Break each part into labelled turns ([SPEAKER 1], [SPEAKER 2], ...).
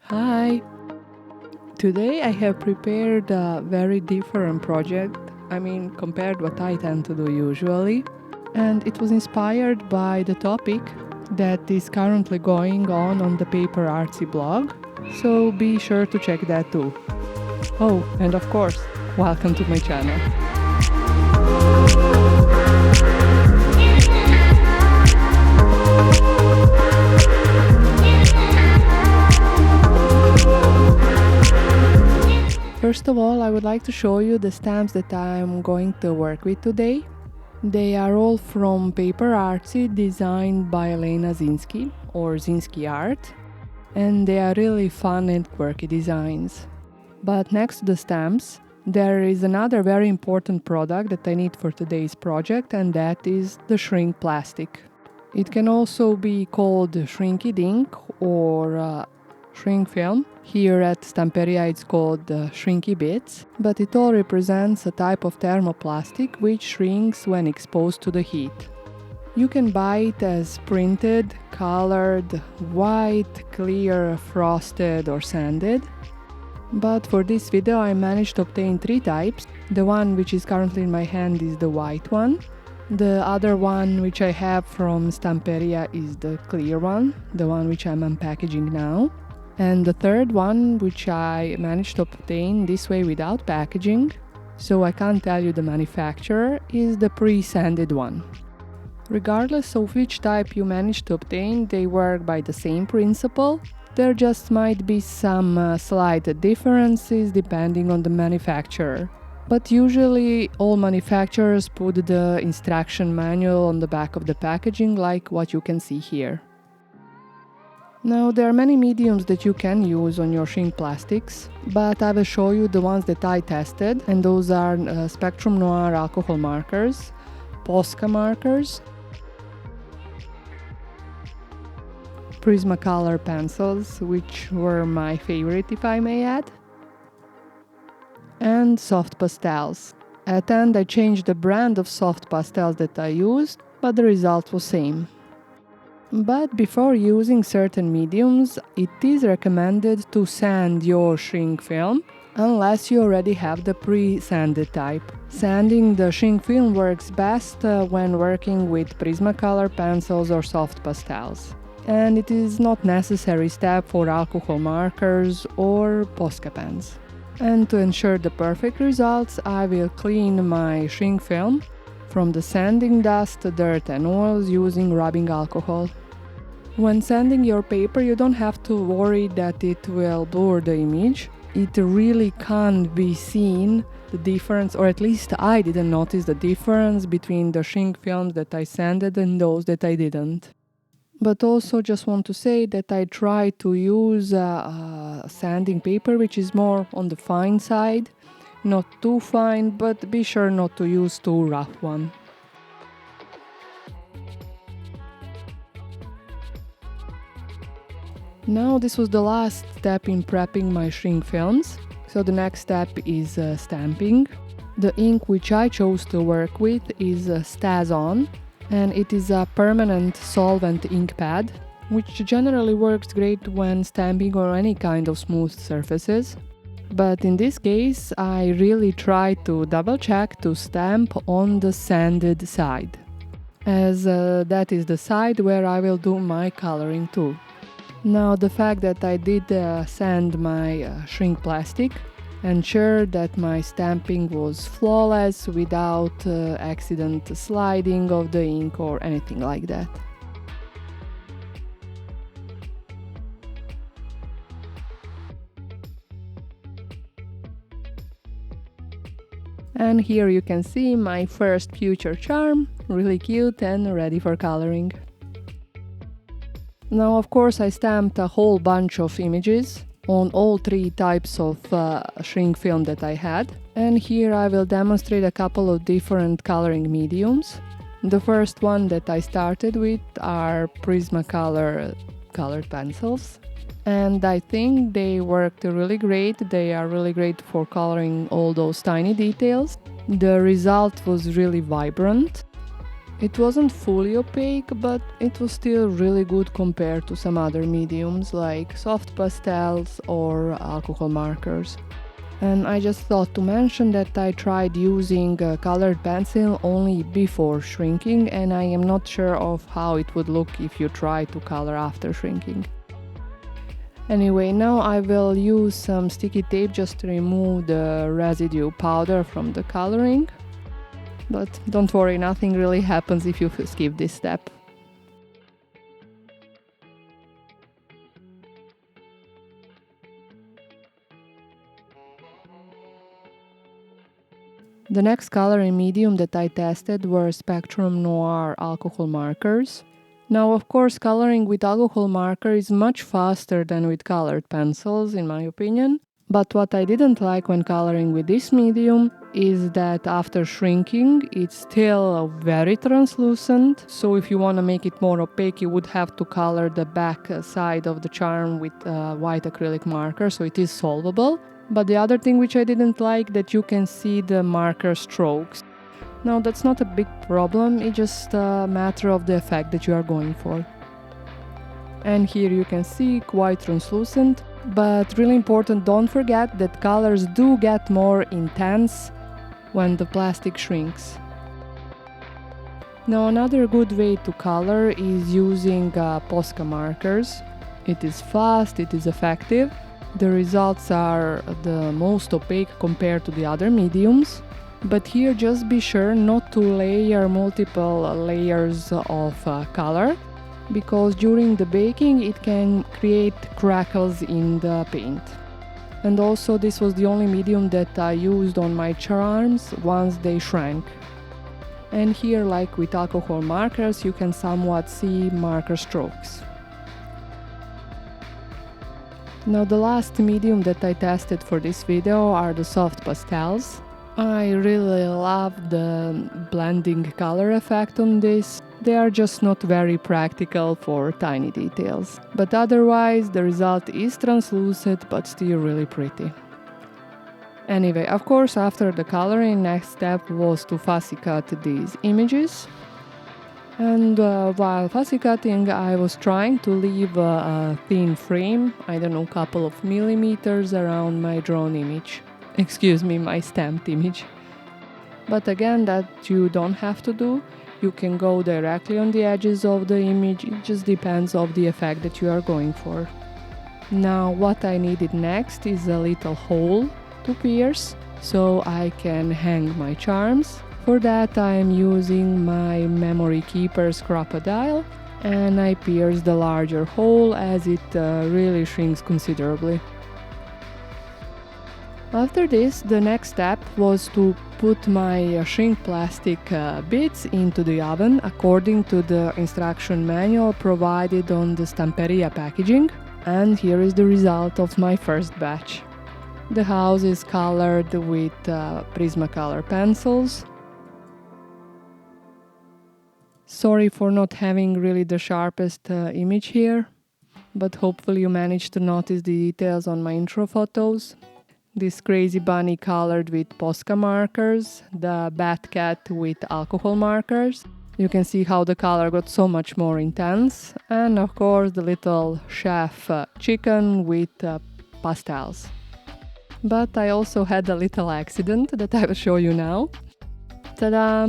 [SPEAKER 1] Hi! Today I have prepared a very different project, compared what I tend to do usually, and it was inspired by the topic that is currently going on the PaperArtsy blog, so be sure to check that too. Oh, and of course, welcome to my channel. First of all, I would like to show you the stamps that I'm going to work with today. They are all from PaperArtsy, designed by Elena Zinsky, or ZinskiArt, and they are really fun and quirky designs. But next to the stamps, there is another very important product that I need for today's project, and that is the shrink plastic. It can also be called Shrinky Dink or shrink film. Here at Stamperia it's called Shrinky Bits, but it all represents a type of thermoplastic which shrinks when exposed to the heat. You can buy it as printed, colored, white, clear, frosted or sanded. But for this video I managed to obtain three types. The one which is currently in my hand is the white one. The other one which I have from Stamperia is the clear one, the one which I'm unpackaging now. And the third one, which I managed to obtain this way without packaging, so I can't tell you the manufacturer, is the pre-sanded one. Regardless of which type you manage to obtain, they work by the same principle. There just might be some slight differences depending on the manufacturer. But usually all manufacturers put the instruction manual on the back of the packaging, like what you can see here. Now, there are many mediums that you can use on your shrink plastics, but I will show you the ones that I tested, and those are Spectrum Noir alcohol markers, Posca markers, Prismacolor pencils, which were my favorite if I may add, and soft pastels. At the end I changed the brand of soft pastels that I used, but the result was same. But before using certain mediums, it is recommended to sand your shrink film, unless you already have the pre-sanded type. Sanding the shrink film works best when working with Prismacolor pencils or soft pastels. And it is not necessary step for alcohol markers or Posca pens. And to ensure the perfect results, I will clean my shrink film from the sanding dust, dirt and oils using rubbing alcohol. When sanding your paper, you don't have to worry that it will blur the image. It really can't be seen, the difference, or at least I didn't notice the difference between the shrink films that I sanded and those that I didn't. But also just want to say that I try to use sanding paper which is more on the fine side, not too fine, but be sure not to use too rough one. Now this was the last step in prepping my shrink films, so the next step is stamping. The ink which I chose to work with is StazOn, and it is a permanent solvent ink pad, which generally works great when stamping on any kind of smooth surfaces. But in this case I really try to double check to stamp on the sanded side, as that is the side where I will do my coloring too. Now, the fact that I did sand my shrink plastic ensured that my stamping was flawless without accident sliding of the ink or anything like that. And here you can see my first future charm, really cute and ready for coloring. Now, of course, I stamped a whole bunch of images on all three types of shrink film that I had. And here I will demonstrate a couple of different coloring mediums. The first one that I started with are Prismacolor colored pencils. And I think they worked really great. They are really great for coloring all those tiny details. The result was really vibrant. It wasn't fully opaque, but it was still really good compared to some other mediums like soft pastels or alcohol markers. And I just thought to mention that I tried using a colored pencil only before shrinking, and I am not sure of how it would look if you try to color after shrinking. Anyway, now I will use some sticky tape just to remove the residue powder from the coloring. But don't worry, nothing really happens if you skip this step. The next coloring medium that I tested were Spectrum Noir alcohol markers. Now, of course, coloring with alcohol marker is much faster than with colored pencils, in my opinion. But what I didn't like when coloring with this medium is that after shrinking, it's still very translucent. So if you want to make it more opaque, you would have to color the back side of the charm with white acrylic marker, so it is solvable. But the other thing which I didn't like, that you can see the marker strokes. Now that's not a big problem, it's just a matter of the effect that you are going for. And here you can see quite translucent, but really important, don't forget that colors do get more intense when the plastic shrinks. Now another good way to color is using Posca markers. It is fast, it is effective. The results are the most opaque compared to the other mediums. But here just be sure not to layer multiple layers of color, because during the baking it can create crackles in the paint. And also this was the only medium that I used on my charms once they shrank. And here, like with alcohol markers, you can somewhat see marker strokes. Now the last medium that I tested for this video are the soft pastels. I really love the blending color effect on this. They are just not very practical for tiny details. But otherwise the result is translucent but still really pretty. Anyway, of course, after the coloring, next step was to fussy cut these images. And while fussy cutting, I was trying to leave a thin frame, I don't know, couple of millimeters around my drawn image. Excuse me, my stamped image. But again, that you don't have to do. You can go directly on the edges of the image, it just depends on the effect that you are going for. Now what I needed next is a little hole to pierce, so I can hang my charms. For that I am using my Memory Keeper's Crocodile, and I pierce the larger hole as it really shrinks considerably. After this, the next step was to put my shrink plastic bits into the oven according to the instruction manual provided on the Stamperia packaging. And here is the result of my first batch. The house is colored with Prismacolor pencils. Sorry for not having really the sharpest image here, but hopefully you managed to notice the details on my intro photos. This crazy bunny colored with Posca markers, the bat cat with alcohol markers. You can see how the color got so much more intense. And of course the little chef chicken with pastels. But I also had a little accident that I will show you now. Ta-da!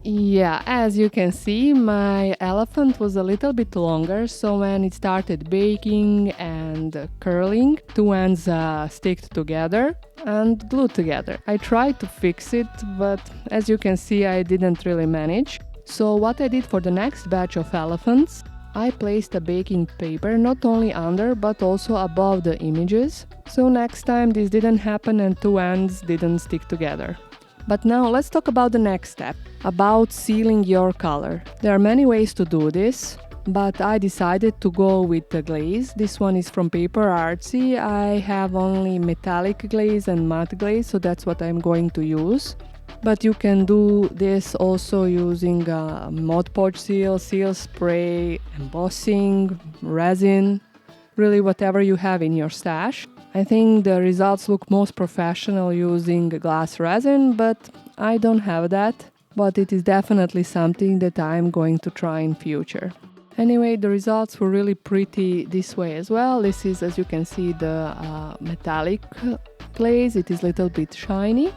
[SPEAKER 1] Yeah, as you can see, my elephant was a little bit longer, so when it started baking and curling, two ends sticked together and glued together. I tried to fix it, but as you can see, I didn't really manage. So what I did for the next batch of elephants, I placed a baking paper not only under but also above the images, so next time this didn't happen and two ends didn't stick together. But now let's talk about the next step, about sealing your color. There are many ways to do this, but I decided to go with the glaze. This one is from PaperArtsy. I have only metallic glaze and matte glaze, so that's what I'm going to use. But you can do this also using Mod Podge seal, seal spray, embossing, resin, really whatever you have in your stash. I think the results look most professional using glass resin, but I don't have that. but it is definitely something that I'm going to try in future. Anyway, the results were really pretty this way as well. This is, as you can see, the metallic glaze. It is a little bit shiny.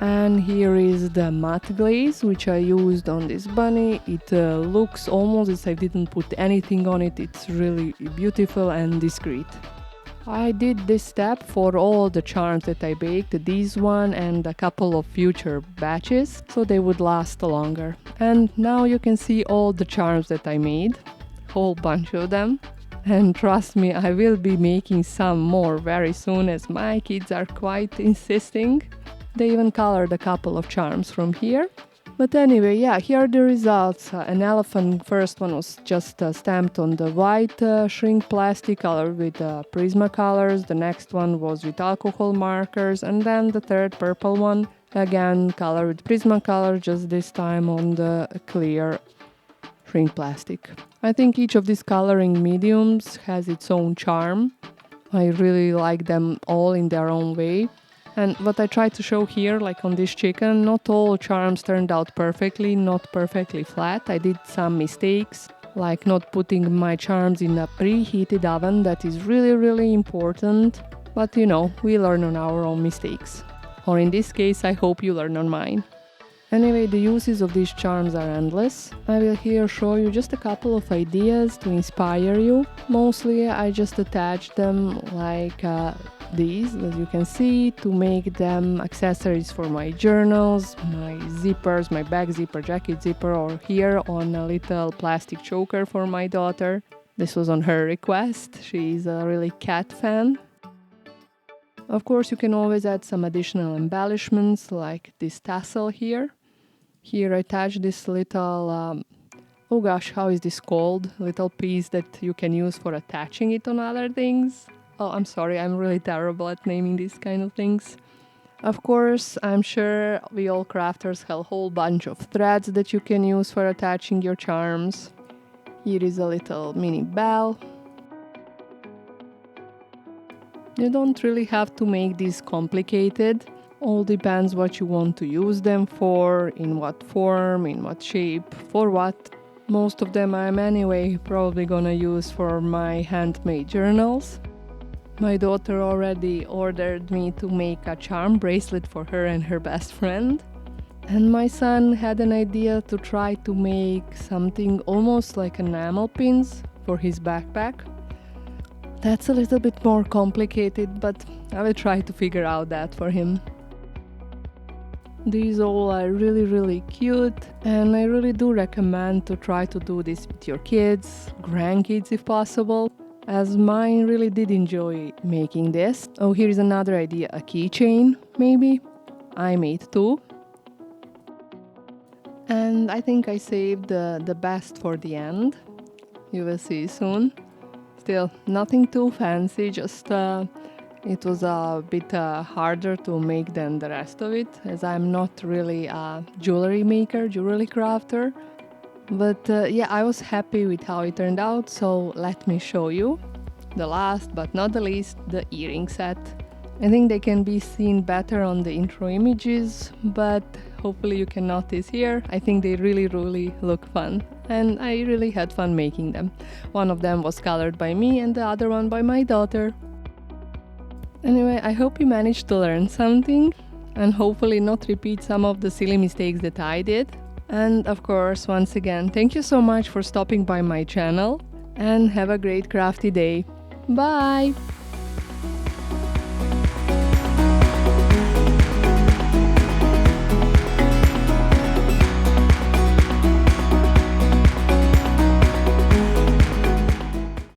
[SPEAKER 1] And here is the matte glaze, which I used on this bunny. It looks almost as if I didn't put anything on it. It's really beautiful and discreet. I did this step for all the charms that I baked, this one and a couple of future batches, so they would last longer. And now you can see all the charms that I made, whole bunch of them. And trust me, I will be making some more very soon, as my kids are quite insisting. They even colored a couple of charms from here. But anyway, yeah, here are the results. An elephant, first one was just stamped on the white shrink plastic color with Prismacolors. The next one was with alcohol markers. And then the third purple one, again colored with Prismacolor, just this time on the clear shrink plastic. I think each of these coloring mediums has its own charm. I really like them all in their own way. And what I tried to show here, like on this chicken, not all charms turned out perfectly, not perfectly flat. I did some mistakes, like not putting my charms in a preheated oven. That is really, really important. But you know, we learn on our own mistakes. Or in this case, I hope you learn on mine. Anyway, the uses of these charms are endless. I will here show you just a couple of ideas to inspire you. Mostly I just attach them like these, as you can see, to make them accessories for my journals, my zippers, my back zipper, jacket zipper, or here on a little plastic choker for my daughter. This was on her request. She's a really cat fan. Of course, you can always add some additional embellishments like this tassel here. Here I attach this little, oh gosh, how is this called? Little piece that you can use for attaching it on other things. Oh, I'm sorry, I'm really terrible at naming these kind of things. Of course, I'm sure we all crafters have a whole bunch of threads that you can use for attaching your charms. Here is a little mini bell. You don't really have to make these complicated. All depends what you want to use them for, in what form, in what shape, for what. Most of them I'm anyway probably gonna use for my handmade journals. My daughter already ordered me to make a charm bracelet for her and her best friend. And my son had an idea to try to make something almost like enamel pins for his backpack. That's a little bit more complicated, but I will try to figure out that for him. These all are really, really cute, and I really do recommend to try to do this with your kids, grandkids if possible, as mine really did enjoy making this. Oh, here is another idea, a keychain, maybe. I made two. And I think I saved the best for the end. You will see soon. Still, nothing too fancy, just it was a bit harder to make than the rest of it, as I'm not really a jewelry maker, jewelry crafter. But yeah, I was happy with how it turned out, so let me show you. The last but not the least, the earring set. I think they can be seen better on the intro images, but hopefully you can notice here. I think they really, really look fun, and I really had fun making them. One of them was colored by me and the other one by my daughter. Anyway, I hope you managed to learn something and hopefully not repeat some of the silly mistakes that I did. And of course, once again, thank you so much for stopping by my channel, and have a great crafty day. Bye!